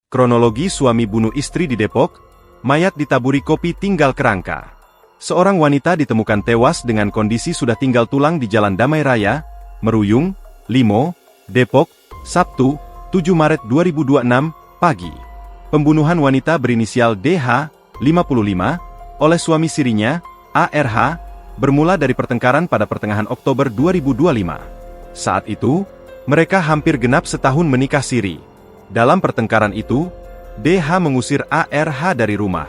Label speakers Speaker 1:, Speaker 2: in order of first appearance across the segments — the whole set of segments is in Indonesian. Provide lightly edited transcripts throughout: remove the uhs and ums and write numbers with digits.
Speaker 1: Kronologi suami bunuh istri di Depok, mayat ditaburi kopi tinggal kerangka. Seorang wanita ditemukan tewas dengan kondisi sudah tinggal tulang di Jalan Damai Raya, Meruyung, Limo, Depok, Sabtu, 7 Maret 2026, pagi. Pembunuhan wanita berinisial DH, 55, oleh suami sirinya, ARH, bermula dari pertengkaran pada pertengahan Oktober 2025. Saat itu, mereka hampir genap setahun menikah siri. Dalam pertengkaran itu, DH mengusir ARH dari rumah.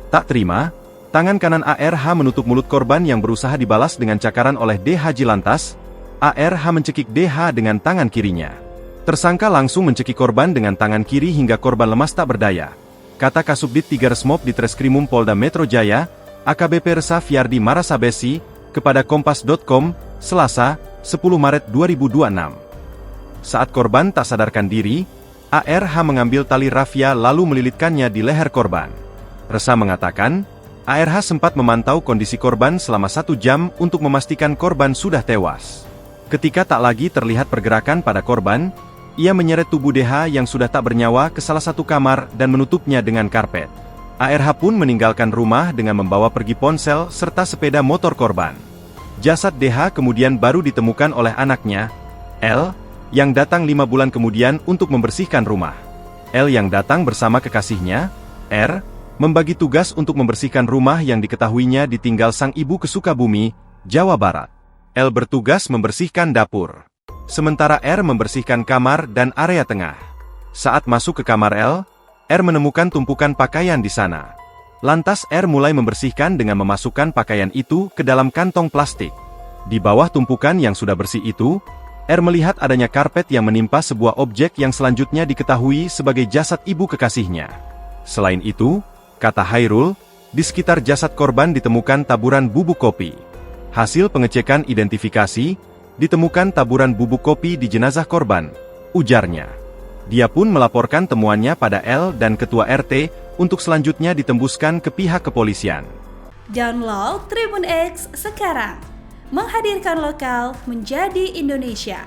Speaker 1: Tak terima, tangan kanan ARH menutup mulut korban yang berusaha dibalas dengan cakaran oleh DH lantas, ARH mencekik DH dengan tangan kirinya. Tersangka langsung mencekik korban dengan tangan kiri hingga korban lemas tak berdaya. Kata Kasubdit 3 Resmob di Treskrimum Polda Metro Jaya, AKBP Resa Fiardi Marasabesi, kepada Kompas.com, Selasa, 10 Maret 2026. Saat korban tak sadarkan diri, ARH mengambil tali rafia lalu melilitkannya di leher korban. Resa mengatakan, ARH sempat memantau kondisi korban selama 1 jam untuk memastikan korban sudah tewas. Ketika tak lagi terlihat pergerakan pada korban, ia menyeret tubuh DH yang sudah tak bernyawa ke salah satu kamar dan menutupnya dengan karpet. ARH pun meninggalkan rumah dengan membawa pergi ponsel serta sepeda motor korban. Jasad DH kemudian baru ditemukan oleh anaknya, L, yang datang 5 bulan kemudian untuk membersihkan rumah. L yang datang bersama kekasihnya, R, membagi tugas untuk membersihkan rumah yang diketahuinya ditinggal sang ibu ke Sukabumi, Jawa Barat. L bertugas membersihkan dapur. Sementara R membersihkan kamar dan area tengah. Saat masuk ke kamar L, R menemukan tumpukan pakaian di sana. Lantas R mulai membersihkan dengan memasukkan pakaian itu ke dalam kantong plastik. Di bawah tumpukan yang sudah bersih itu, R melihat adanya karpet yang menimpa sebuah objek yang selanjutnya diketahui sebagai jasad ibu kekasihnya. Selain itu, kata Hairul, di sekitar jasad korban ditemukan taburan bubuk kopi. Hasil pengecekan identifikasi, ditemukan taburan bubuk kopi di jenazah korban, ujarnya. Dia pun melaporkan temuannya pada L dan Ketua RT untuk selanjutnya ditembuskan ke pihak kepolisian.
Speaker 2: Download Tribun X sekarang. Menghadirkan lokal menjadi Indonesia.